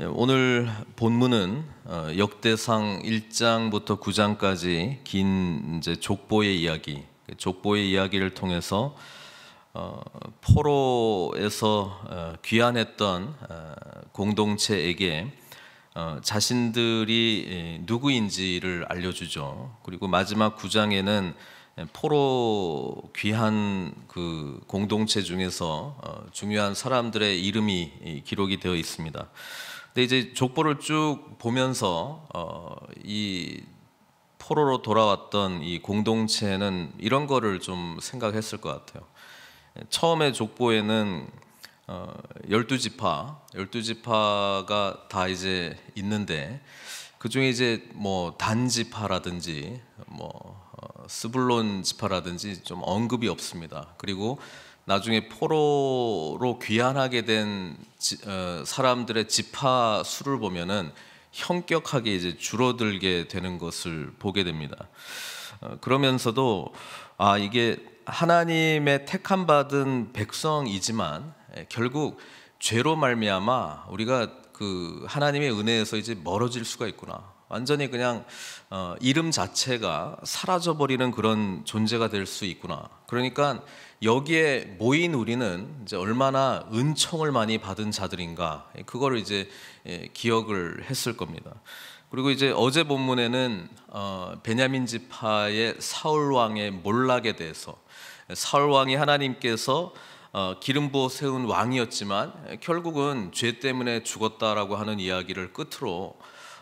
오늘 본문은 역대상 1장부터 9장까지 긴 이제 족보의 이야기, 족보의 이야기를 통해서 포로에서 귀환했던 공동체에게 자신들이 누구인지를 알려주죠. 그리고 마지막 9장에는 포로 귀한 그 공동체 중에서 중요한 사람들의 이름이 기록이 되어 있습니다. 근데 이제 족보를 쭉 보면서 이 포로로 돌아왔던 이 공동체는 이런 거를 좀 생각했을 것 같아요. 처음에 족보에는 12지파가 다 이제 있는데 그 중에 이제 뭐 단지파라든지 스불론 지파라든지 좀 언급이 없습니다. 그리고 나중에 포로로 귀환하게 된 사람들의 지파 수를 보면은 현격하게 이제 줄어들게 되는 것을 보게 됩니다. 그러면서도 이게 하나님의 택함 받은 백성이지만 결국 죄로 말미암아 우리가 그 하나님의 은혜에서 이제 멀어질 수가 있구나. 완전히 그냥 이름 자체가 사라져버리는 그런 존재가 될 수 있구나. 그러니까 여기에 모인 우리는 이제 얼마나 은총을 많이 받은 자들인가, 그거를 이제 기억을 했을 겁니다. 그리고 이제 어제 본문에는 베냐민 지파의 사울 왕의 몰락에 대해서, 사울 왕이 하나님께서 기름 부어 세운 왕이었지만 결국은 죄 때문에 죽었다라고 하는 이야기를 끝으로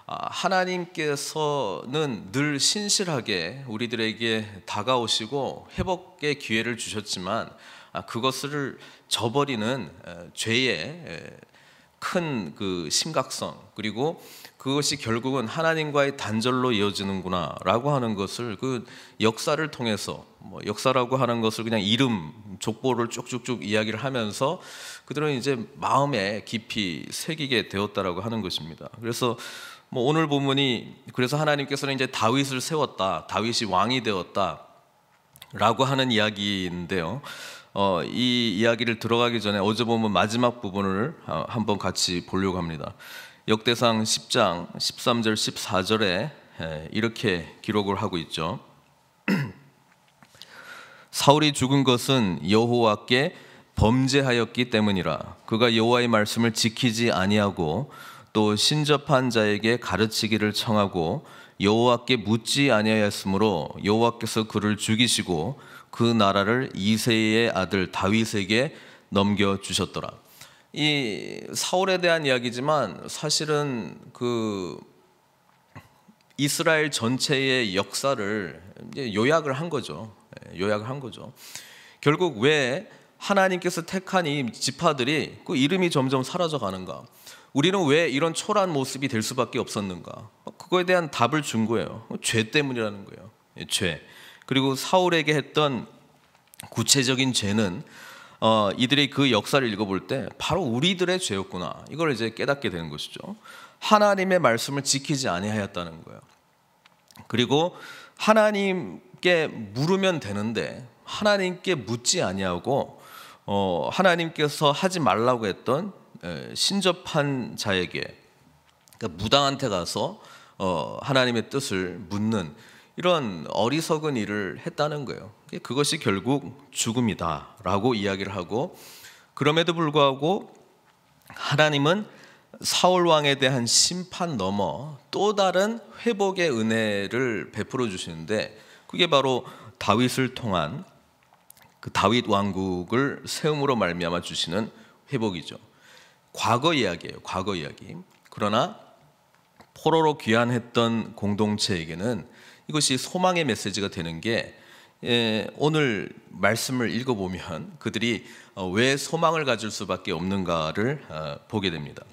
하나님께서는 늘 신실하게 우리들에게 다가오시고 회복의 기회를 주셨지만 그것을 저버리는 죄의 큰 그 심각성, 그리고 그것이 결국은 하나님과의 단절로 이어지는구나라고 하는 것을 그 역사를 통해서, 역사라고 하는 것을 그냥 이름 족보를 쭉쭉쭉 이야기를 하면서 그들은 이제 마음에 깊이 새기게 되었다라고 하는 것입니다. 그래서 오늘 본문이, 그래서 하나님께서는 이제 다윗을 세웠다, 다윗이 왕이 되었다라고 하는 이야기인데요. 이 이야기를 들어가기 전에 어제 본문 마지막 부분을 한번 같이 보려고 합니다. 역대상 10장 13절 14절에 이렇게 기록을 하고 있죠. 사울이 죽은 것은 여호와께 범죄하였기 때문이라. 그가 여호와의 말씀을 지키지 아니하고 또 신접한 자에게 가르치기를 청하고 여호와께 묻지 아니하였으므로 여호와께서 그를 죽이시고 그 나라를 이새의 아들 다윗에게 넘겨주셨더라. 이 사울에 대한 이야기지만 사실은 그 이스라엘 전체의 역사를 이제 요약을 한 거죠. 결국 왜 하나님께서 택한 이 지파들이 그 이름이 점점 사라져 가는가? 우리는 왜 이런 초라한 모습이 될 수밖에 없었는가? 그거에 대한 답을 준 거예요. 죄 때문이라는 거예요. 죄. 그리고 사울에게 했던 구체적인 죄는 이들이 그 역사를 읽어볼 때 바로 우리들의 죄였구나, 이걸 이제 깨닫게 되는 것이죠. 하나님의 말씀을 지키지 아니하였다는 거예요. 그리고 하나님께 물으면 되는데 하나님께 묻지 아니하고 하나님께서 하지 말라고 했던 신접한 자에게, 그러니까 무당한테 가서 하나님의 뜻을 묻는 이런 어리석은 일을 했다는 거예요. 그것이 결국 죽음이다라고 이야기를 하고, 그럼에도 불구하고 하나님은 사울 왕에 대한 심판 넘어 또 다른 회복의 은혜를 베풀어 주시는데, 그게 바로 다윗을 통한 그 다윗 왕국을 세움으로 말미암아 주시는 회복이죠. 과거 이야기예요. 과거 이야기. 그러나 포로로 귀환했던 공동체에게는 이것이 소망의 메시지가 되는 게, 오늘 말씀을 읽어보면 그들이 왜 소망을 가질 수밖에 없는가를 보게 됩니다.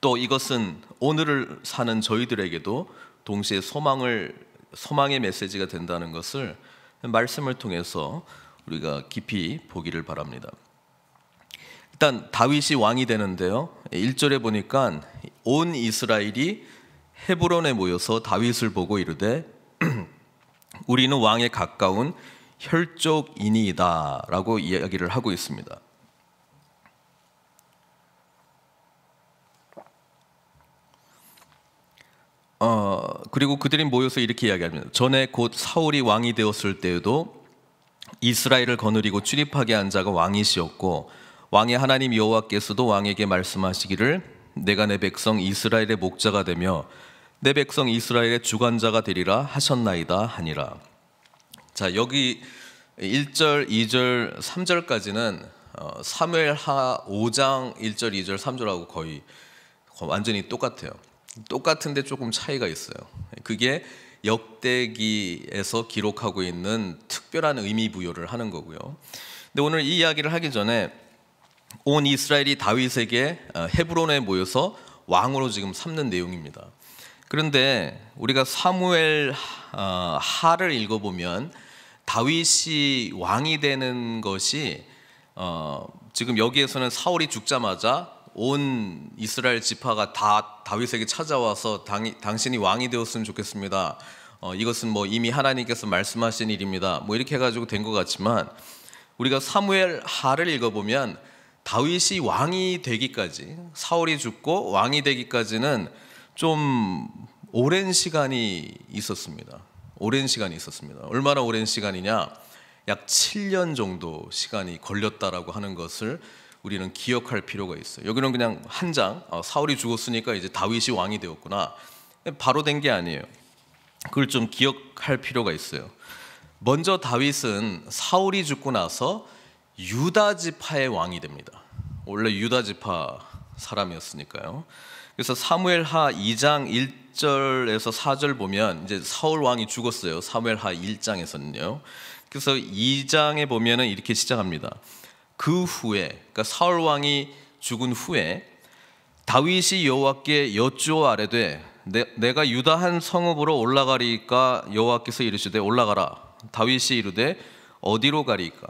또 이것은 오늘을 사는 저희들에게도 동시에 소망의 메시지가 된다는 것을 말씀을 통해서 우리가 깊이 보기를 바랍니다. 일단 다윗이 왕이 되는데요, 1절에 보니까 온 이스라엘이 헤브론에 모여서 다윗을 보고 이르되 우리는 왕에 가까운 혈족이니이다 라고 이야기를 하고 있습니다. 그리고 그들이 모여서 이렇게 이야기합니다. 전에 곧 사울이 왕이 되었을 때에도 이스라엘을 거느리고 출입하게 한 자가 왕이시었고 왕의 하나님 여호와께서도 왕에게 말씀하시기를 내가 내 백성 이스라엘의 목자가 되며 내 백성 이스라엘의 주관자가 되리라 하셨나이다 하니라. 자, 여기 1절, 2절, 3절까지는 사무엘하 5장 1절, 2절, 3절하고 거의 완전히 똑같아요. 똑같은데 조금 차이가 있어요. 그게 역대기에서 기록하고 있는 특별한 의미 부여를 하는 거고요. 근데 오늘 이 이야기를 하기 전에 온 이스라엘이 다윗에게 헤브론에 모여서 왕으로 지금 삼는 내용입니다. 그런데 우리가 사무엘 하를 읽어보면 다윗이 왕이 되는 것이 지금 여기에서는 사울이 죽자마자 온 이스라엘 지파가 다 다윗에게 찾아와서 당신이 왕이 되었으면 좋겠습니다. 이것은 뭐 이미 하나님께서 말씀하신 일입니다. 뭐 이렇게 해가지고 된 것 같지만 우리가 사무엘 하를 읽어보면 다윗이 왕이 되기까지, 사울이 죽고 왕이 되기까지는 좀 오랜 시간이 있었습니다. 오랜 시간이 있었습니다. 얼마나 오랜 시간이냐? 약 7년 정도 시간이 걸렸다라고 하는 것을 우리는 기억할 필요가 있어요. 여기는 그냥 한 장, 사울이 죽었으니까 이제 다윗이 왕이 되었구나. 바로 된 게 아니에요. 그걸 좀 기억할 필요가 있어요. 먼저 다윗은 사울이 죽고 나서 유다 지파의 왕이 됩니다. 원래 유다 지파 사람이었으니까요. 그래서 사무엘하 2장 1절에서 4절 보면 이제 사울 왕이 죽었어요. 사무엘하 1장에서는요. 그래서 2장에 보면은 이렇게 시작합니다. 그 후에, 그러니까 사울 왕이 죽은 후에 다윗이 여호와께 여쭈어 아뢰되 내가 유다 한 성읍으로 올라가리까 여호와께서 이르시되 올라가라. 다윗이 이르되 어디로 가리까?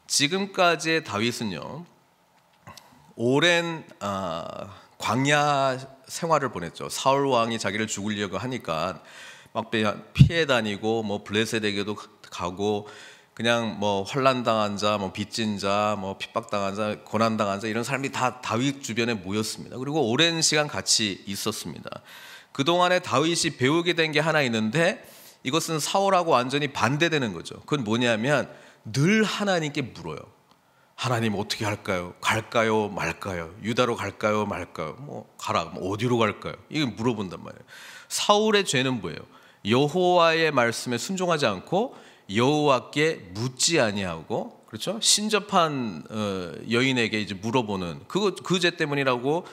지금까지의 다윗은요, 오랜 광야 생활을 보냈죠. 사울 왕이 자기를 죽이려고 하니까 막 피해 다니고 뭐 블레셋에게도 가고 그냥 뭐 환난 당한 자, 뭐 빚진 자, 뭐 핍박 당한 자, 고난 당한 자 이런 사람이 다 다윗 주변에 모였습니다. 그리고 오랜 시간 같이 있었습니다. 그 동안에 다윗이 배우게 된 게 하나 있는데 이것은 사울하고 완전히 반대되는 거죠. 그건 뭐냐면 늘 하나님께 물어요. 하나님 어떻게 할까요? 갈까요? 말까요? 유다로 갈까요? 말까요? 뭐 가라. 뭐 어디로 갈까요? 이거 물어본단 말이에요. 사울의 죄는 뭐예요? 여호와의 말씀에 순종하지 않고 여호와께 묻지 아니하고, 그렇죠? 신접한 여인에게 이제 물어보는 그 죄 때문이라고,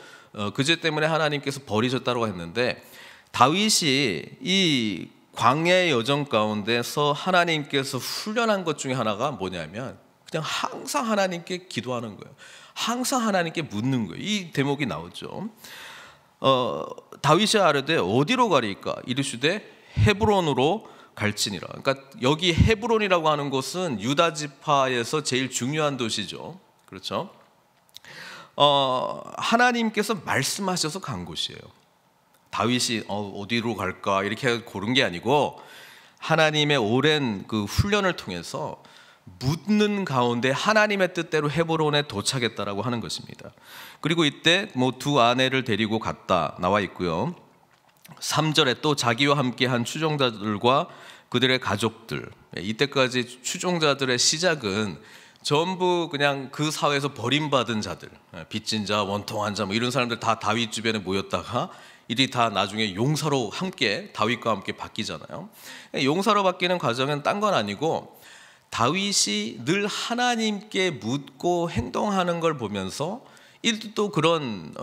그 죄 때문에 하나님께서 버리셨다고 했는데, 다윗이 이 광야의 여정 가운데서 하나님께서 훈련한 것 중에 하나가 뭐냐면 그냥 항상 하나님께 기도하는 거예요. 항상 하나님께 묻는 거예요. 이 대목이 나오죠. 다윗이 아뢰되 어디로 가리까? 이르시되 헤브론으로 갈지니라. 그러니까 여기 헤브론이라고 하는 곳은 유다 지파에서 제일 중요한 도시죠. 그렇죠? 하나님께서 말씀하셔서 간 곳이에요. 다윗이 어디로 갈까 이렇게 고른 게 아니고 하나님의 오랜 그 훈련을 통해서 묻는 가운데 하나님의 뜻대로 헤브론에 도착했다라고 하는 것입니다. 그리고 이때 뭐 두 아내를 데리고 갔다 나와 있고요. 3절에 또 자기와 함께 한 추종자들과 그들의 가족들, 이때까지 추종자들의 시작은 전부 그냥 그 사회에서 버림받은 자들, 빚진 자, 원통한 자, 뭐 이런 사람들 다 다윗 주변에 모였다가 이들이 다 나중에 용사로 함께 다윗과 함께 바뀌잖아요. 용사로 바뀌는 과정은 딴 건 아니고 다윗이 늘 하나님께 묻고 행동하는 걸 보면서 또 그런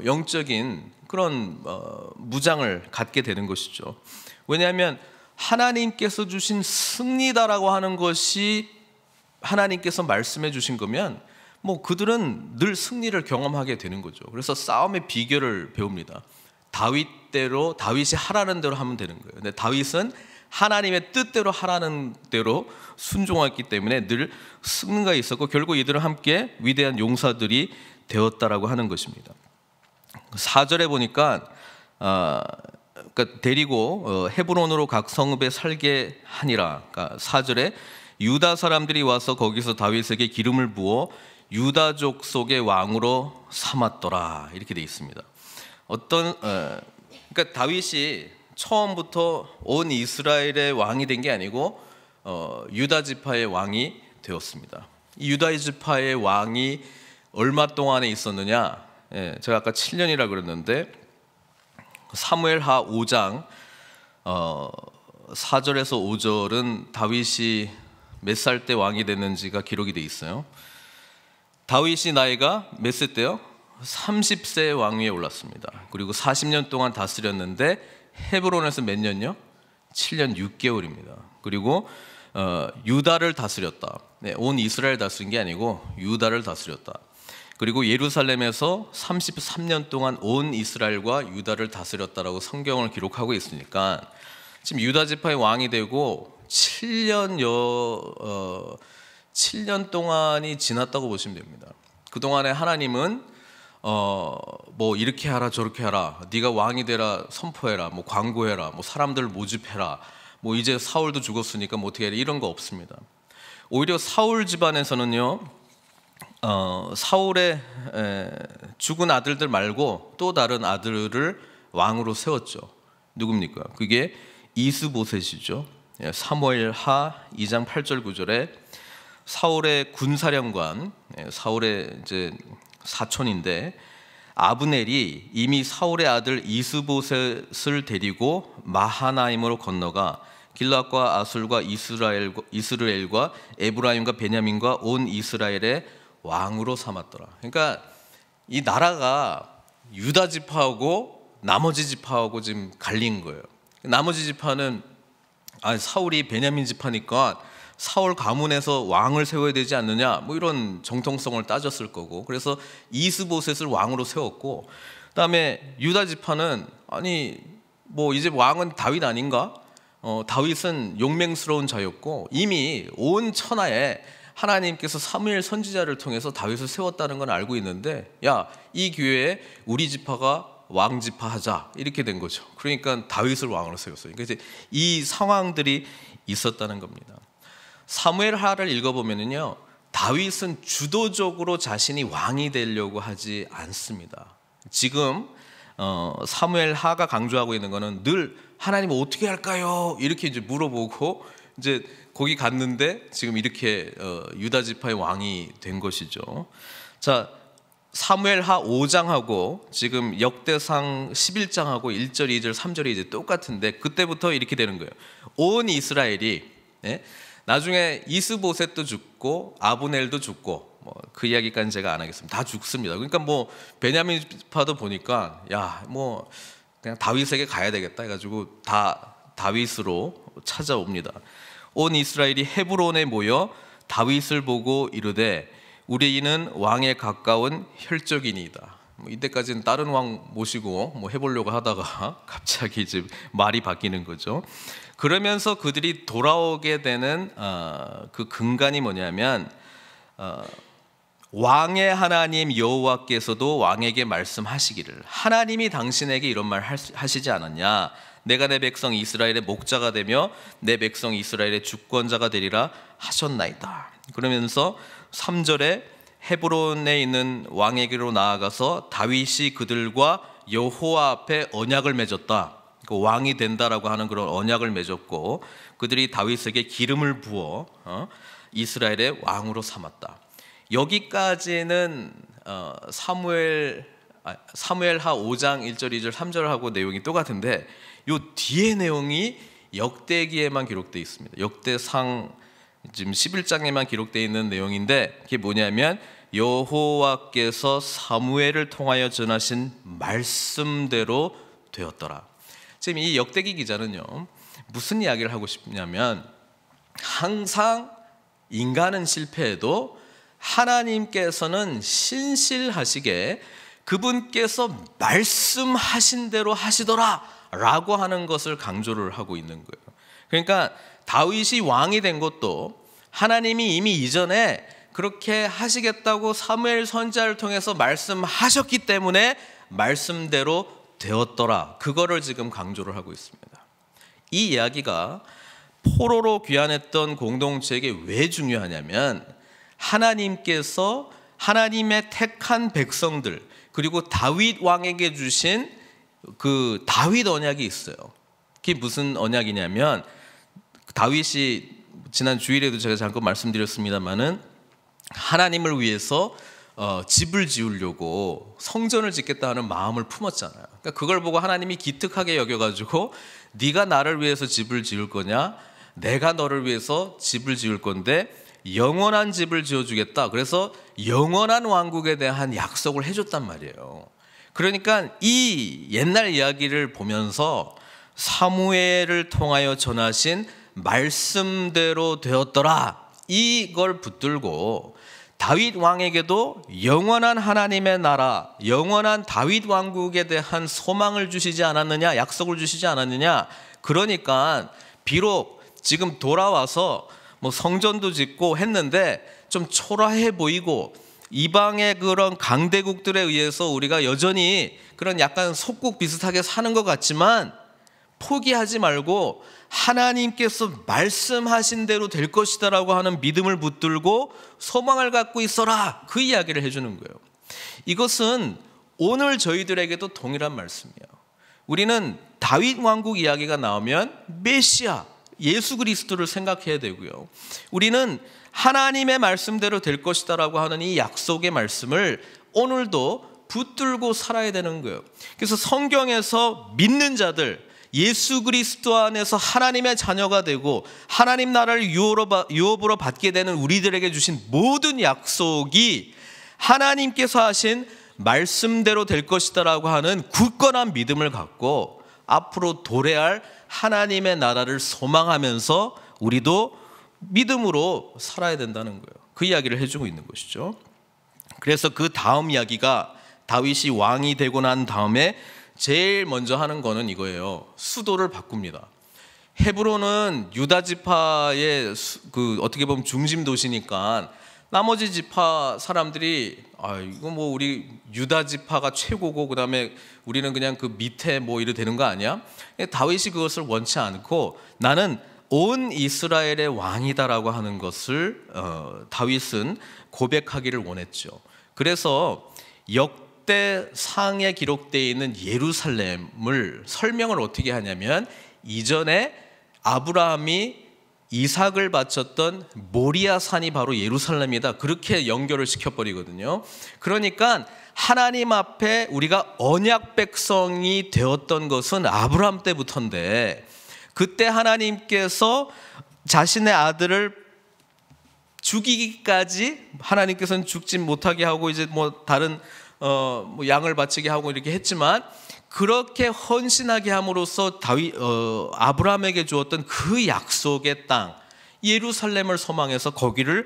영적인 그런 무장을 갖게 되는 것이죠. 왜냐하면 하나님께서 주신 승리다라고 하는 것이 하나님께서 말씀해 주신 거면 뭐 그들은 늘 승리를 경험하게 되는 거죠. 그래서 싸움의 비결을 배웁니다. 다윗대로, 다윗이 하라는 대로 하면 되는 거예요. 근데 다윗은 하나님의 뜻대로 하라는 대로 순종했기 때문에 늘 승리가 있었고 결국 이들은 함께 위대한 용사들이 되었다라고 하는 것입니다. 4절에 보니까 그러니까 데리고 헤브론으로 각 성읍에 살게 하니라. 그러니까 4절에 유다 사람들이 와서 거기서 다윗에게 기름을 부어 유다족 속의 왕으로 삼았더라 이렇게 돼 있습니다. 그러니까 다윗이 처음부터 온 이스라엘의 왕이 된 게 아니고 유다 지파의 왕이 되었습니다. 이 유다 지파의 왕이 얼마 동안에 있었느냐? 제가 아까 7년이라 그랬는데 사무엘하 5장 4절에서 5절은 다윗이 몇 살 때 왕이 됐는지가 기록이 돼 있어요. 다윗이 나이가 몇 세 때요? 30세 왕위에 올랐습니다. 그리고 40년 동안 다스렸는데 헤브론에서 몇 년요? 7년 6개월입니다. 그리고 유다를 다스렸다. 온 이스라엘 다스린 게 아니고 유다를 다스렸다. 그리고 예루살렘에서 33년 동안 온 이스라엘과 유다를 다스렸다라고 성경을 기록하고 있으니까 지금 유다 지파의 왕이 되고 7년 동안이 지났다고 보시면 됩니다. 그동안에 하나님은 뭐 이렇게 하라 저렇게 하라, 네가 왕이 되라 선포해라, 뭐 광고해라, 뭐 사람들 모집해라, 뭐 이제 사울도 죽었으니까 뭐 어떻게 해라, 이런 거 없습니다. 오히려 사울 집안에서는요, 사울의 죽은 아들들 말고 또 다른 아들을 왕으로 세웠죠. 누굽니까? 그게 이스보셋이죠. 사무엘하 2장 8절 9절에 사울의 군사령관, 사울의 이제 사촌인데 아브넬이 이미 사울의 아들 이스보셋을 데리고 마하나임으로 건너가 길앗과 아술과 이스라엘과 에브라임과 베냐민과 온 이스라엘의 왕으로 삼았더라. 그러니까 이 나라가 유다 지파하고 나머지 지파하고 지금 갈린 거예요. 나머지 지파는 사울이 베냐민 지파니까 사울 가문에서 왕을 세워야 되지 않느냐, 뭐 이런 정통성을 따졌을 거고, 그래서 이스보셋을 왕으로 세웠고, 그다음에 유다 지파는 아니 뭐 이제 왕은 다윗 아닌가? 다윗은 용맹스러운 자였고 이미 온 천하에 하나님께서 사무엘 선지자를 통해서 다윗을 세웠다는 건 알고 있는데, 야, 이 기회에 우리 지파가 왕 지파 하자, 이렇게 된 거죠. 그러니까 다윗을 왕으로 세웠어요. 그래서 이 상황들이 있었다는 겁니다. 사무엘하를 읽어보면요, 다윗은 주도적으로 자신이 왕이 되려고 하지 않습니다. 지금 사무엘하가 강조하고 있는 거는 늘 하나님 어떻게 할까요? 이렇게 이제 물어보고 이제 거기 갔는데 지금 이렇게 유다 지파의 왕이 된 것이죠. 자, 사무엘하 5장하고 지금 역대상 11장하고 1절, 2절, 3절이 이제 똑같은데 그때부터 이렇게 되는 거예요. 온 이스라엘이 나중에 이스보셋도 죽고 아브넬도 죽고 그 이야기까지는 제가 안 하겠습니다. 다 죽습니다. 그러니까 뭐 베냐민 지파도 보니까 야, 뭐 그냥 다윗에게 가야 되겠다 해가지고 다 다윗으로 찾아옵니다. 온 이스라엘이 헤브론에 모여 다윗을 보고 이르되 우리는 왕에 가까운 혈족이니이다. 이때까지는 다른 왕 모시고 뭐 해보려고 하다가 갑자기 이제 말이 바뀌는 거죠. 그러면서 그들이 돌아오게 되는 그 근간이 뭐냐면 왕의 하나님 여호와께서도 왕에게 말씀하시기를, 하나님이 당신에게 이런 말 하시지 않았냐? 내가 내 백성 이스라엘의 목자가 되며 내 백성 이스라엘의 주권자가 되리라 하셨나이다. 그러면서 3절에 헤브론에 있는 왕에게로 나아가서 다윗이 그들과 여호와 앞에 언약을 맺었다. 그 왕이 된다라고 하는 그런 언약을 맺었고 그들이 다윗에게 기름을 부어 이스라엘의 왕으로 삼았다. 여기까지는 사무엘하 5장 1절, 2절, 3절하고 내용이 똑같은데 요 뒤에 내용이 역대기에만 기록되어 있습니다. 역대상 지금 11장에만 기록되어 있는 내용인데 그게 뭐냐면 여호와께서 사무엘을 통하여 전하신 말씀대로 되었더라. 지금 이 역대기 기자는요, 무슨 이야기를 하고 싶냐면 항상 인간은 실패해도 하나님께서는 신실하시게 그분께서 말씀하신 대로 하시더라 라고 하는 것을 강조를 하고 있는 거예요. 그러니까 다윗이 왕이 된 것도 하나님이 이미 이전에 그렇게 하시겠다고 사무엘 선지자를 통해서 말씀하셨기 때문에 말씀대로 되었더라, 그거를 지금 강조를 하고 있습니다. 이 이야기가 포로로 귀환했던 공동체에게 왜 중요하냐면 하나님께서 하나님의 택한 백성들 그리고 다윗 왕에게 주신 그 다윗 언약이 있어요. 그게 무슨 언약이냐면 다윗이 지난 주일에도 제가 잠깐 말씀드렸습니다마는 하나님을 위해서 집을 지으려고 성전을 짓겠다 하는 마음을 품었잖아요. 그러니까 그걸 보고 하나님이 기특하게 여겨가지고 네가 나를 위해서 집을 지을 거냐? 내가 너를 위해서 집을 지을 건데 영원한 집을 지어주겠다. 그래서 영원한 왕국에 대한 약속을 해줬단 말이에요. 그러니까 이 옛날 이야기를 보면서 사무엘을 통하여 전하신 말씀대로 되었더라, 이걸 붙들고 다윗 왕에게도 영원한 하나님의 나라, 영원한 다윗 왕국에 대한 소망을 주시지 않았느냐, 약속을 주시지 않았느냐. 그러니까 비록 지금 돌아와서 뭐 성전도 짓고 했는데 좀 초라해 보이고 이방의 그런 강대국들에 의해서 우리가 여전히 그런 약간 속국 비슷하게 사는 것 같지만 포기하지 말고 하나님께서 말씀하신 대로 될 것이다라고 하는 믿음을 붙들고 소망을 갖고 있어라, 그 이야기를 해주는 거예요. 이것은 오늘 저희들에게도 동일한 말씀이에요. 우리는 다윗 왕국 이야기가 나오면 메시아 예수 그리스도를 생각해야 되고요. 우리는 하나님의 말씀대로 될 것이다라고 하는 이 약속의 말씀을 오늘도 붙들고 살아야 되는 거예요. 그래서 성경에서 믿는 자들, 예수 그리스도 안에서 하나님의 자녀가 되고 하나님 나라를 유업으로 받게 되는 우리들에게 주신 모든 약속이 하나님께서 하신 말씀대로 될 것이다라고 하는 굳건한 믿음을 갖고 앞으로 도래할 하나님의 나라를 소망하면서 우리도 믿음으로 살아야 된다는 거예요. 그 이야기를 해주고 있는 것이죠. 그래서 그 다음 이야기가 다윗이 왕이 되고 난 다음에 제일 먼저 하는 거는 이거예요. 수도를 바꿉니다. 헤브론은 유다 지파의 그 어떻게 보면 중심 도시니까 나머지 지파 사람들이 이거 뭐 우리 유다 지파가 최고고 그다음에 우리는 그냥 그 밑에 뭐 이래 되는 거 아니야? 다윗이 그것을 원치 않고 나는 온 이스라엘의 왕이다라고 하는 것을 다윗은 고백하기를 원했죠. 그래서 역대 상에 기록되어 있는 예루살렘을 설명을 어떻게 하냐면 이전에 아브라함이 이삭을 바쳤던 모리아 산이 바로 예루살렘이다, 그렇게 연결을 시켜버리거든요. 그러니까 하나님 앞에 우리가 언약 백성이 되었던 것은 아브라함 때부터인데 그때 하나님께서 자신의 아들을 죽이기까지 하나님께서는 죽지 못하게 하고 이제 뭐 다른 뭐 양을 바치게 하고 이렇게 했지만 그렇게 헌신하게 함으로써 아브라함에게 주었던 그 약속의 땅 예루살렘을 소망해서 거기를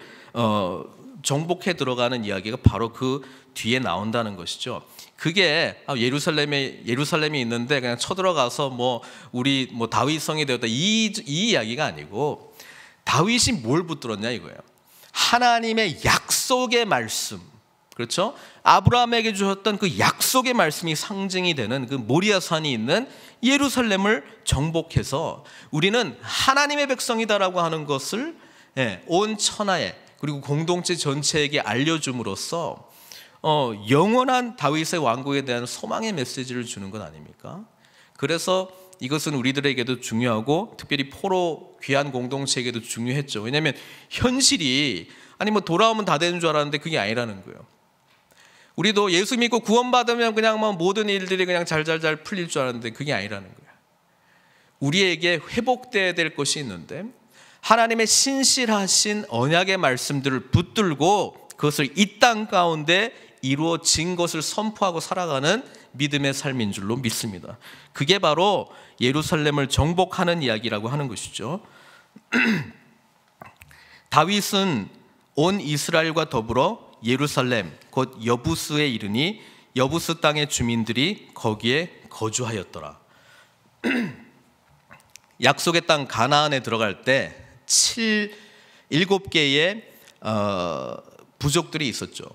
정복해 들어가는 이야기가 바로 그 뒤에 나온다는 것이죠. 그게 예루살렘이 있는데 그냥 쳐들어가서 뭐 우리 뭐 다윗성이 되었다 이 이야기가 아니고 다윗이 뭘 붙들었냐 이거예요. 하나님의 약속의 말씀, 그렇죠? 아브라함에게 주셨던 그 약속의 말씀이 상징이 되는 그 모리아산이 있는 예루살렘을 정복해서 우리는 하나님의 백성이다라고 하는 것을 온 천하에 그리고 공동체 전체에게 알려줌으로써 영원한 다윗의 왕국에 대한 소망의 메시지를 주는 것 아닙니까? 그래서 이것은 우리들에게도 중요하고 특별히 포로 귀한 공동체에게도 중요했죠. 왜냐하면 현실이 뭐 돌아오면 다 되는 줄 알았는데 그게 아니라는 거예요. 우리도 예수 믿고 구원받으면 그냥 뭐 모든 일들이 그냥 잘 풀릴 줄 알았는데 그게 아니라는 거예요. 우리에게 회복돼야 될 것이 있는데 하나님의 신실하신 언약의 말씀들을 붙들고 그것을 이 땅 가운데 이루어진 것을 선포하고 살아가는 믿음의 삶인 줄로 믿습니다. 그게 바로 예루살렘을 정복하는 이야기라고 하는 것이죠. 다윗은 온 이스라엘과 더불어 예루살렘 곧 여부스에 이르니 여부스 땅의 주민들이 거기에 거주하였더라. 약속의 땅 가나안에 들어갈 때 7개의 부족들이 있었죠.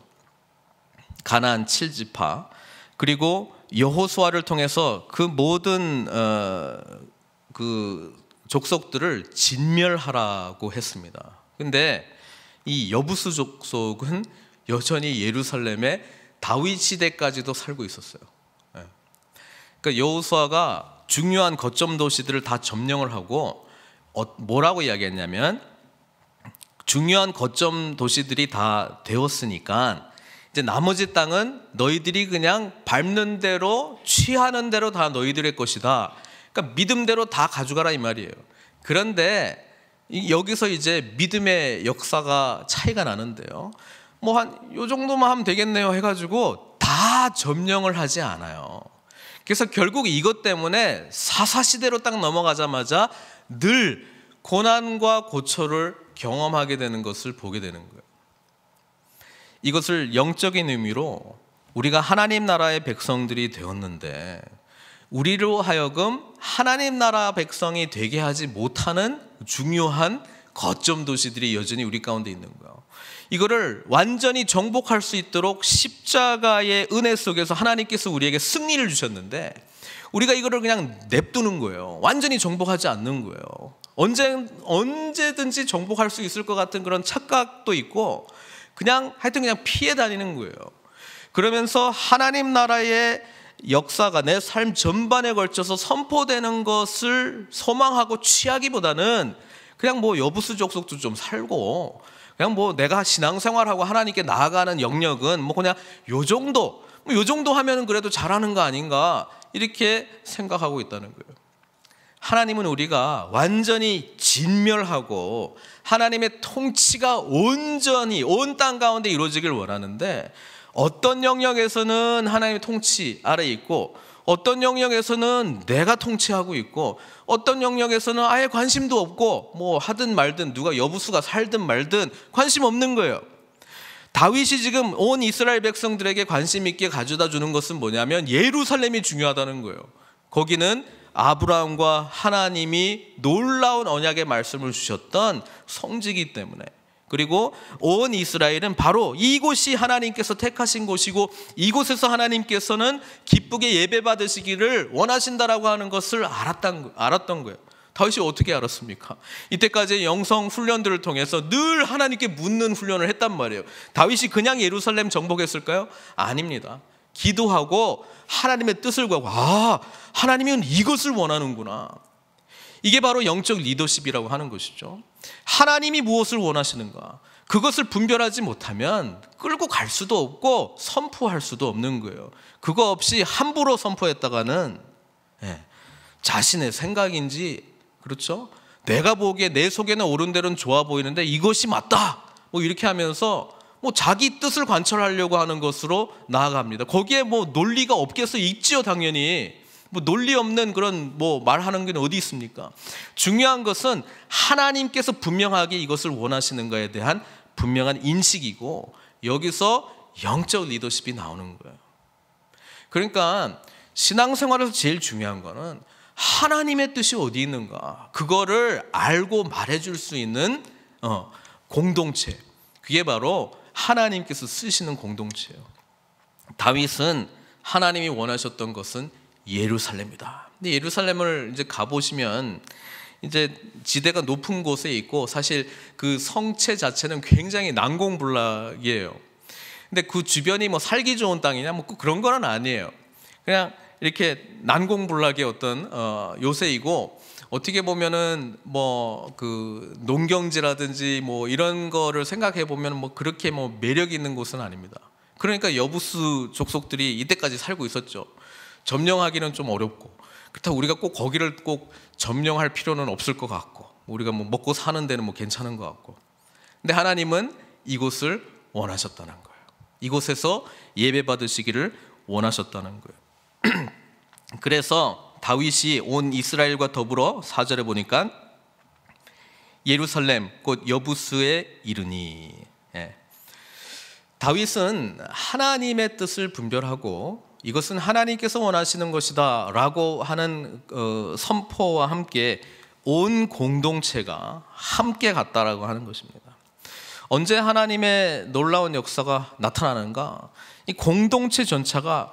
가나안 7지파, 그리고 여호수아를 통해서 그 모든 그 족속들을 진멸하라고 했습니다. 근데 이 여부스 족속은 여전히 예루살렘에 다윗 시대까지도 살고 있었어요. 그러니까 여호수아가 중요한 거점 도시들을 다 점령을 하고 뭐라고 이야기했냐면, 중요한 거점 도시들이 다 되었으니까 이제 나머지 땅은 너희들이 그냥 밟는 대로 취하는 대로 다 너희들의 것이다. 그러니까 믿음대로 다 가져가라 이 말이에요. 그런데 여기서 이제 믿음의 역사가 차이가 나는데요. 뭐 한 요 정도만 하면 되겠네요 해가지고 다 점령을 하지 않아요. 그래서 결국 이것 때문에 사사시대로 딱 넘어가자마자 늘 고난과 고초를 경험하게 되는 것을 보게 되는 거예요. 이것을 영적인 의미로 우리가 하나님 나라의 백성들이 되었는데 우리로 하여금 하나님 나라 백성이 되게 하지 못하는 중요한 거점 도시들이 여전히 우리 가운데 있는 거예요. 이거를 완전히 정복할 수 있도록 십자가의 은혜 속에서 하나님께서 우리에게 승리를 주셨는데 우리가 이거를 그냥 냅두는 거예요. 완전히 정복하지 않는 거예요. 언제든지 정복할 수 있을 것 같은 그런 착각도 있고 그냥 하여튼 그냥 피해 다니는 거예요. 그러면서 하나님 나라의 역사가 내 삶 전반에 걸쳐서 선포되는 것을 소망하고 취하기보다는 그냥 뭐 여부수 족속도 좀 살고 그냥 뭐 내가 신앙생활하고 하나님께 나아가는 영역은 뭐 그냥 요 정도 하면은 그래도 잘하는 거 아닌가 이렇게 생각하고 있다는 거예요. 하나님은 우리가 완전히 진멸하고 하나님의 통치가 온전히 온 땅 가운데 이루어지길 원하는데 어떤 영역에서는 하나님의 통치 아래에 있고 어떤 영역에서는 내가 통치하고 있고 어떤 영역에서는 아예 관심도 없고 뭐 하든 말든 누가 여부수가 살든 말든 관심 없는 거예요. 다윗이 지금 온 이스라엘 백성들에게 관심 있게 가져다 주는 것은 뭐냐면 예루살렘이 중요하다는 거예요. 거기는 아브라함과 하나님이 놀라운 언약의 말씀을 주셨던 성지이기 때문에, 그리고 온 이스라엘은 바로 이곳이 하나님께서 택하신 곳이고 이곳에서 하나님께서는 기쁘게 예배 받으시기를 원하신다라고 하는 것을 알았던 거예요. 다윗이 어떻게 알았습니까? 이때까지 영성 훈련들을 통해서 늘 하나님께 묻는 훈련을 했단 말이에요. 다윗이 그냥 예루살렘 정복했을까요? 아닙니다. 기도하고 하나님의 뜻을 구하고 하나님은 이것을 원하는구나. 이게 바로 영적 리더십이라고 하는 것이죠. 하나님이 무엇을 원하시는가 그것을 분별하지 못하면 끌고 갈 수도 없고 선포할 수도 없는 거예요. 그거 없이 함부로 선포했다가는 자신의 생각인지, 그렇죠? 내가 보기에 내 속에는 옳은 대로는 좋아 보이는데 이것이 맞다 뭐 이렇게 하면서 뭐 자기 뜻을 관철하려고 하는 것으로 나아갑니다. 거기에 뭐 논리가 없겠어 있지요. 당연히 뭐 논리 없는 그런 뭐 말하는 게 어디 있습니까? 중요한 것은 하나님께서 분명하게 이것을 원하시는가에 대한 분명한 인식이고 여기서 영적 리더십이 나오는 거예요. 그러니까 신앙생활에서 제일 중요한 거는 하나님의 뜻이 어디 있는가 그거를 알고 말해줄 수 있는 공동체, 그게 바로 하나님께서 쓰시는 공동체예요. 다윗은 하나님이 원하셨던 것은 예루살렘이다. 근데 예루살렘을 이제 가보시면 이제 지대가 높은 곳에 있고 사실 그 성체 자체는 굉장히 난공불락이에요. 근데 그 주변이 뭐 살기 좋은 땅이냐 뭐 그런 건 아니에요. 그냥 이렇게 난공불락의 어떤 요새이고 어떻게 보면은 뭐 그 농경지라든지 뭐 이런 거를 생각해 보면 뭐 그렇게 뭐 매력 있는 곳은 아닙니다. 그러니까 여부수 족속들이 이때까지 살고 있었죠. 점령하기는 좀 어렵고 그렇다고 우리가 꼭 거기를 꼭 점령할 필요는 없을 것 같고 우리가 뭐 먹고 사는 데는 뭐 괜찮은 것 같고, 근데 하나님은 이곳을 원하셨다는 거예요. 이곳에서 예배 받으시기를 원하셨다는 거예요. 그래서 다윗이 온 이스라엘과 더불어 4절에 보니까 예루살렘 곧 여부수에 이르니, 다윗은 하나님의 뜻을 분별하고 이것은 하나님께서 원하시는 것이다 라고 하는 선포와 함께 온 공동체가 함께 갔다라고 하는 것입니다. 언제 하나님의 놀라운 역사가 나타나는가? 이 공동체 전체가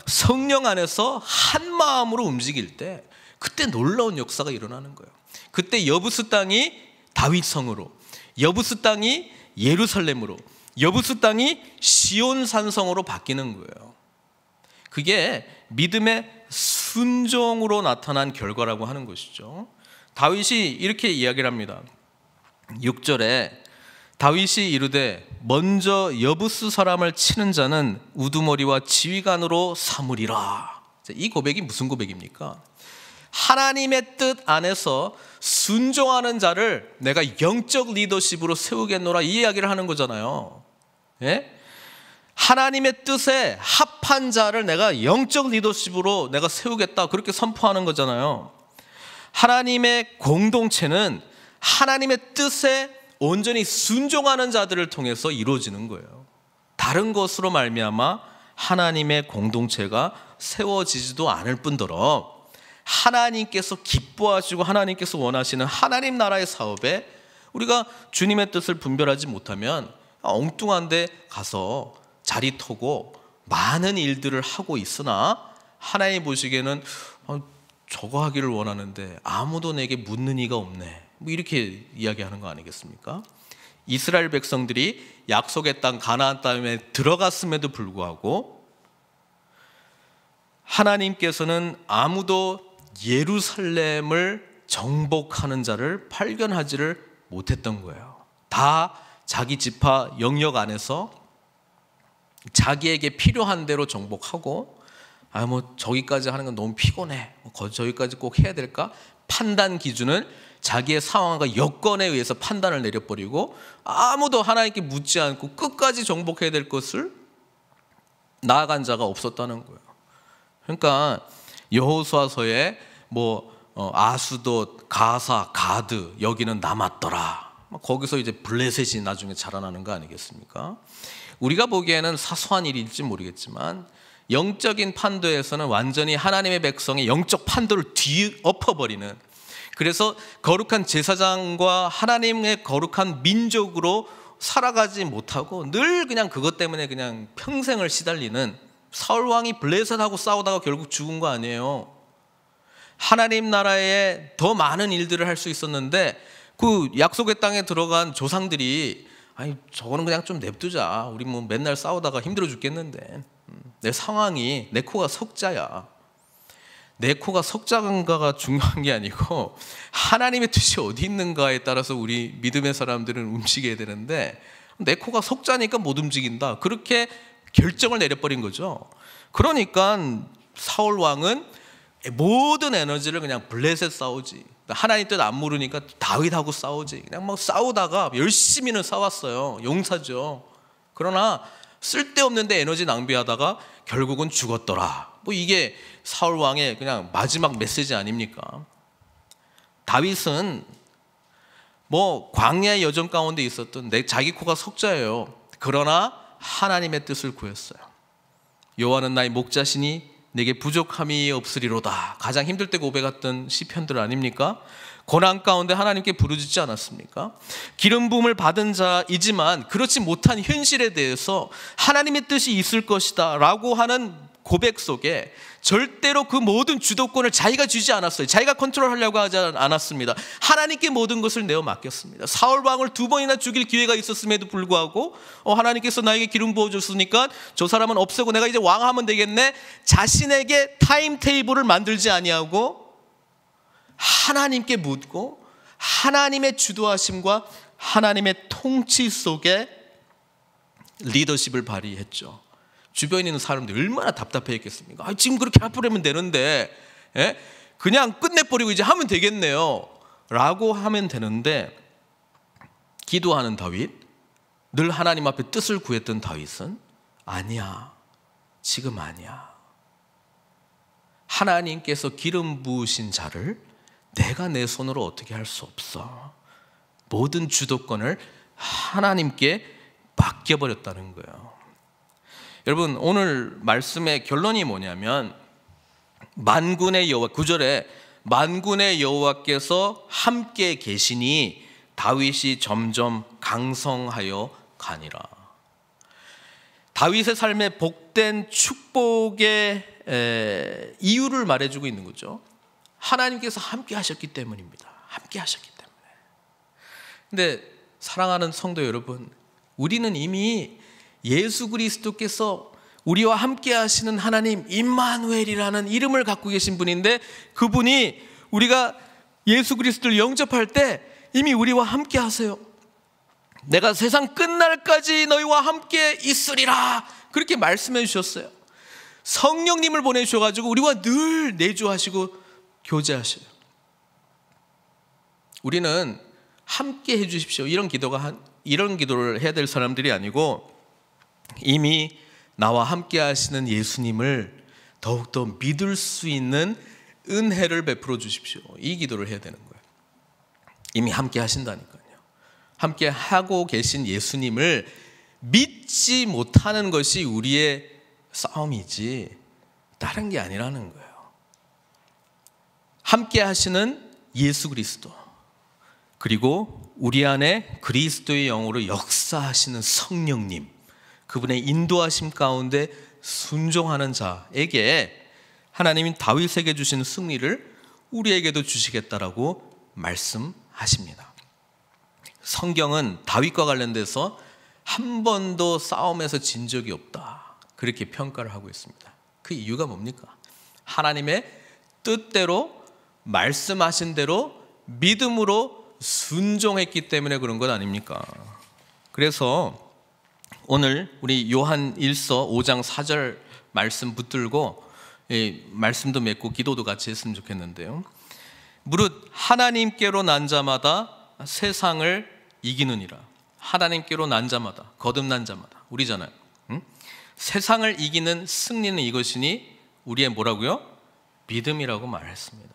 성령 안에서 한 마음으로 움직일 때 그때 놀라운 역사가 일어나는 거예요. 그때 여부수 땅이 다윗 성으로, 여부수 땅이 예루살렘으로, 여부수 땅이 시온 산성으로 바뀌는 거예요. 그게 믿음의 순종으로 나타난 결과라고 하는 것이죠. 다윗이 이렇게 이야기를 합니다. 6절에 다윗이 이르되 먼저 여부스 사람을 치는 자는 우두머리와 지휘관으로 삼으리라. 이 고백이 무슨 고백입니까? 하나님의 뜻 안에서 순종하는 자를 내가 영적 리더십으로 세우겠노라, 이 이야기를 하는 거잖아요. 예? 하나님의 뜻에 합한 자를 내가 영적 리더십으로 내가 세우겠다, 그렇게 선포하는 거잖아요. 하나님의 공동체는 하나님의 뜻에 온전히 순종하는 자들을 통해서 이루어지는 거예요. 다른 것으로 말미암아 하나님의 공동체가 세워지지도 않을 뿐더러 하나님께서 기뻐하시고 하나님께서 원하시는 하나님 나라의 사업에 우리가 주님의 뜻을 분별하지 못하면 엉뚱한 데 가서 자리 터고 많은 일들을 하고 있으나 하나님 보시기에는 저거 하기를 원하는데 아무도 내게 묻는 이가 없네, 뭐 이렇게 이야기하는 거 아니겠습니까? 이스라엘 백성들이 약속의 땅 가나안 땅에 들어갔음에도 불구하고 하나님께서는 아무도 예루살렘을 정복하는 자를 발견하지를 못했던 거예요. 다 자기 지파 영역 안에서 자기에게 필요한 대로 정복하고, 뭐 저기까지 하는 건 너무 피곤해, 저기까지 꼭 해야 될까? 판단 기준을 자기의 상황과 여건에 의해서 판단을 내려버리고 아무도 하나님께 묻지 않고 끝까지 정복해야 될 것을 나아간 자가 없었다는 거예요. 그러니까 여호수아서에 아수돗, 가사, 가드 여기는 남았더라, 거기서 이제 블레셋이 나중에 자라나는 거 아니겠습니까? 우리가 보기에는 사소한 일일지 모르겠지만 영적인 판도에서는 완전히 하나님의 백성의 영적 판도를 뒤엎어버리는, 그래서 거룩한 제사장과 하나님의 거룩한 민족으로 살아가지 못하고 늘 그냥 그것 때문에 그냥 평생을 시달리는 사울왕이 블레셋하고 싸우다가 결국 죽은 거 아니에요. 하나님 나라에 더 많은 일들을 할 수 있었는데 그 약속의 땅에 들어간 조상들이 저거는 그냥 좀 냅두자, 우리 뭐 맨날 싸우다가 힘들어 죽겠는데 내 상황이, 내 코가 석자야, 내 코가 석자인가가 중요한 게 아니고 하나님의 뜻이 어디 있는가에 따라서 우리 믿음의 사람들은 움직여야 되는데 내 코가 석자니까 못 움직인다, 그렇게 결정을 내려버린 거죠. 그러니까 사울 왕은 모든 에너지를 그냥 블레셋 싸우지, 하나님 뜻 안 모르니까 다윗하고 싸우지, 그냥 막 싸우다가 열심히는 싸웠어요. 용사죠. 그러나 쓸데없는데 에너지 낭비하다가 결국은 죽었더라. 뭐 이게 사울 왕의 그냥 마지막 메시지 아닙니까? 다윗은 광야의 여정 가운데 있었던 자기 코가 석자예요. 그러나 하나님의 뜻을 구했어요. 여호와는 나의 목자시니 내게 부족함이 없으리로다. 가장 힘들 때 고백했던 시편들 아닙니까? 고난 가운데 하나님께 부르짖지 않았습니까? 기름 부음을 받은 자이지만 그렇지 못한 현실에 대해서 하나님의 뜻이 있을 것이다 라고 하는 고백 속에 절대로 그 모든 주도권을 자기가 쥐지 않았어요. 자기가 컨트롤하려고 하지 않았습니다. 하나님께 모든 것을 내어 맡겼습니다. 사울 왕을 2번이나 죽일 기회가 있었음에도 불구하고 하나님께서 나에게 기름 부어줬으니까 저 사람은 없애고 내가 이제 왕하면 되겠네, 자신에게 타임테이블을 만들지 아니하고 하나님께 묻고 하나님의 주도하심과 하나님의 통치 속에 리더십을 발휘했죠. 주변에 있는 사람들이 얼마나 답답해했겠습니까? 지금 그렇게 앞으로면 되는데 그냥 끝내버리고 이제 하면 되겠네요 라고 하면 되는데, 기도하는 다윗, 늘 하나님 앞에 뜻을 구했던 다윗은 아니야, 지금 아니야. 하나님께서 기름 부으신 자를 내가 내 손으로 어떻게 할 수 없어. 모든 주도권을 하나님께 맡겨버렸다는 거예요. 여러분, 오늘 말씀의 결론이 뭐냐면 만군의 여호와, 9절에 만군의 여호와께서 함께 계시니 다윗이 점점 강성하여 가니라. 다윗의 삶에 복된 축복의 이유를 말해주고 있는 거죠. 하나님께서 함께 하셨기 때문입니다. 함께 하셨기 때문에. 근데 사랑하는 성도 여러분, 우리는 이미 예수 그리스도께서 우리와 함께 하시는 하나님 임마누엘이라는 이름을 갖고 계신 분인데, 그분이 우리가 예수 그리스도를 영접할 때 이미 우리와 함께 하세요. 내가 세상 끝날까지 너희와 함께 있으리라, 그렇게 말씀해 주셨어요. 성령님을 보내주셔가지고 우리와 늘 내주하시고 교제하셔요. 우리는 함께 해주십시오, 이런 기도를 해야 될 사람들이 아니고, 이미 나와 함께 하시는 예수님을 더욱더 믿을 수 있는 은혜를 베풀어 주십시오, 이 기도를 해야 되는 거예요. 이미 함께 하신다니까요. 함께 하고 계신 예수님을 믿지 못하는 것이 우리의 싸움이지 다른 게 아니라는 거예요. 함께 하시는 예수 그리스도, 그리고 우리 안에 그리스도의 영으로 역사하시는 성령님, 그분의 인도하심 가운데 순종하는 자에게 하나님이 다윗에게 주신 승리를 우리에게도 주시겠다라고 말씀하십니다. 성경은 다윗과 관련돼서 한 번도 싸움에서 진 적이 없다, 그렇게 평가를 하고 있습니다. 그 이유가 뭡니까? 하나님의 뜻대로 말씀하신 대로 믿음으로 순종했기 때문에 그런 것 아닙니까? 그래서 오늘 우리 요한 1서 5장 4절 말씀 붙들고 말씀도 맺고 기도도 같이 했으면 좋겠는데요. 무릇 하나님께로 난 자마다 세상을 이기느니라. 하나님께로 난 자마다, 거듭난 자마다, 우리잖아요. 세상을 이기는 승리는 이것이니 우리의 뭐라고요? 믿음이라고 말했습니다.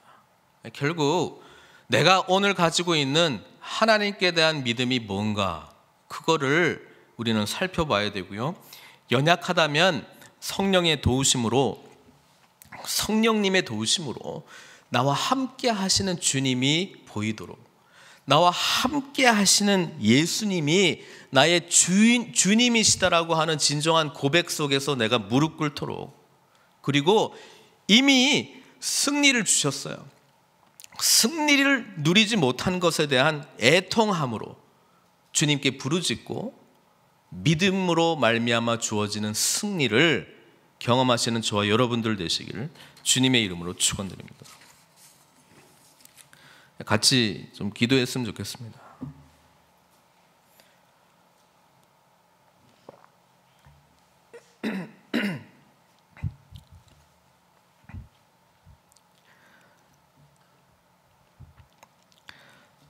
결국 내가 오늘 가지고 있는 하나님께 대한 믿음이 뭔가, 그거를 우리는 살펴봐야 되고요. 연약하다면 성령님의 도우심으로 나와 함께 하시는 주님이 보이도록, 나와 함께 하시는 예수님이 나의 주님이시다라고 하는 진정한 고백 속에서 내가 무릎 꿇도록, 그리고 이미 승리를 주셨어요. 승리를 누리지 못한 것에 대한 애통함으로 주님께 부르짖고 믿음으로 말미암아 주어지는 승리를 경험하시는 저와 여러분들 되시기를 주님의 이름으로 축원드립니다. 같이 좀 기도했으면 좋겠습니다.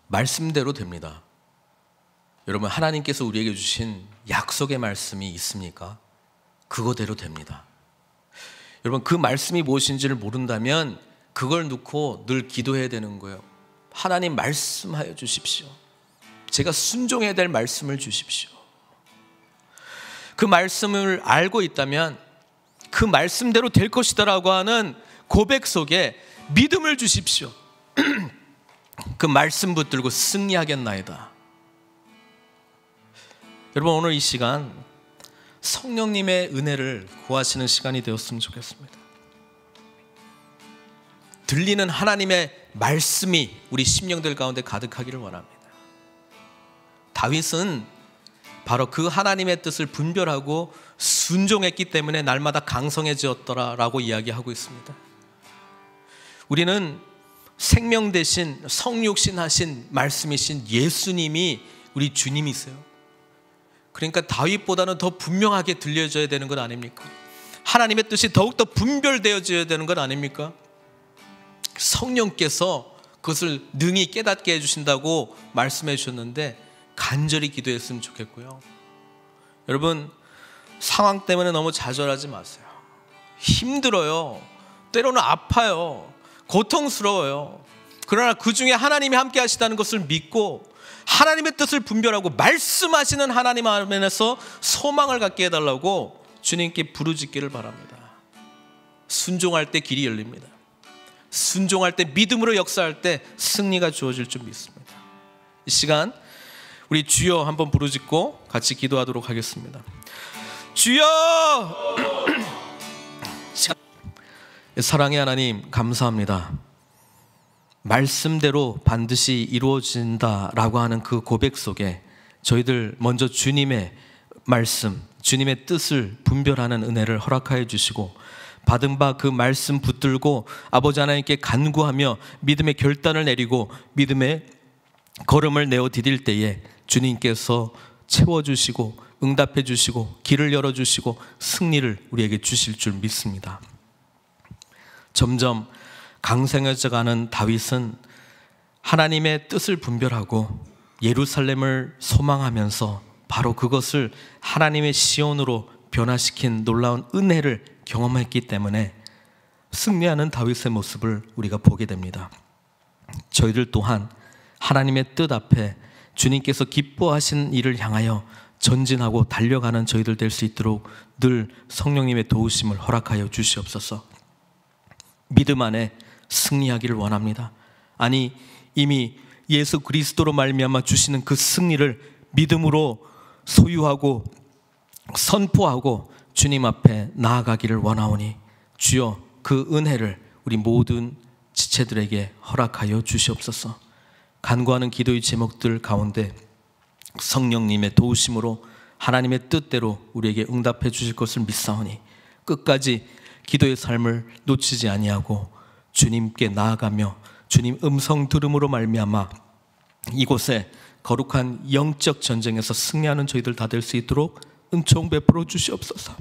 말씀대로 됩니다. 여러분, 하나님께서 우리에게 주신 약속의 말씀이 있습니까? 그거대로 됩니다. 여러분, 그 말씀이 무엇인지를 모른다면 그걸 놓고 늘 기도해야 되는 거예요. 하나님, 말씀하여 주십시오. 제가 순종해야 될 말씀을 주십시오. 그 말씀을 알고 있다면 그 말씀대로 될 것이다라고 하는 고백 속에 믿음을 주십시오. 그 말씀 붙들고 승리하겠나이다. 여러분, 오늘 이 시간 성령님의 은혜를 구하시는 시간이 되었으면 좋겠습니다. 들리는 하나님의 말씀이 우리 심령들 가운데 가득하기를 원합니다. 다윗은 바로 그 하나님의 뜻을 분별하고 순종했기 때문에 날마다 강성해졌더라라고 이야기하고 있습니다. 우리는 생명 대신 성육신 하신 말씀이신 예수님이 우리 주님이세요. 그러니까 다윗보다는 더 분명하게 들려져야 되는 것 아닙니까? 하나님의 뜻이 더욱더 분별되어져야 되는 것 아닙니까? 성령께서 그것을 능히 깨닫게 해주신다고 말씀해 주셨는데 간절히 기도했으면 좋겠고요. 여러분, 상황 때문에 너무 좌절하지 마세요. 힘들어요. 때로는 아파요. 고통스러워요. 그러나 그 중에 하나님이 함께 하시다는 것을 믿고 하나님의 뜻을 분별하고 말씀하시는 하나님 안에서 소망을 갖게 해달라고 주님께 부르짖기를 바랍니다. 순종할 때 길이 열립니다. 순종할 때, 믿음으로 역사할 때 승리가 주어질 줄 믿습니다. 이 시간 우리 주여 한번 부르짖고 같이 기도하도록 하겠습니다. 주여! 사랑의 하나님, 감사합니다. 말씀대로 반드시 이루어진다라고 하는 그 고백 속에 저희들 먼저 주님의 말씀, 주님의 뜻을 분별하는 은혜를 허락하여 주시고 받은 바 그 말씀 붙들고 아버지 하나님께 간구하며 믿음의 결단을 내리고 믿음의 걸음을 내어 디딜 때에 주님께서 채워주시고 응답해 주시고 길을 열어주시고 승리를 우리에게 주실 줄 믿습니다. 점점 강성해져가는 다윗은 하나님의 뜻을 분별하고 예루살렘을 소망하면서 바로 그것을 하나님의 시온으로 변화시킨 놀라운 은혜를 경험했기 때문에 승리하는 다윗의 모습을 우리가 보게 됩니다. 저희들 또한 하나님의 뜻 앞에 주님께서 기뻐하신 일을 향하여 전진하고 달려가는 저희들 될 수 있도록 늘 성령님의 도우심을 허락하여 주시옵소서. 믿음 안에 승리하기를 원합니다. 아니, 이미 예수 그리스도로 말미암아 주시는 그 승리를 믿음으로 소유하고 선포하고 주님 앞에 나아가기를 원하오니 주여 그 은혜를 우리 모든 지체들에게 허락하여 주시옵소서. 간구하는 기도의 제목들 가운데 성령님의 도우심으로 하나님의 뜻대로 우리에게 응답해 주실 것을 믿사오니 끝까지 기도의 삶을 놓치지 아니하고 주님께 나아가며 주님 음성 들음으로 말미암아 이곳에 거룩한 영적 전쟁에서 승리하는 저희들 다 될 수 있도록 은총 베풀어 주시옵소서.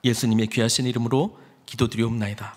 예수님의 귀하신 이름으로 기도드리옵나이다.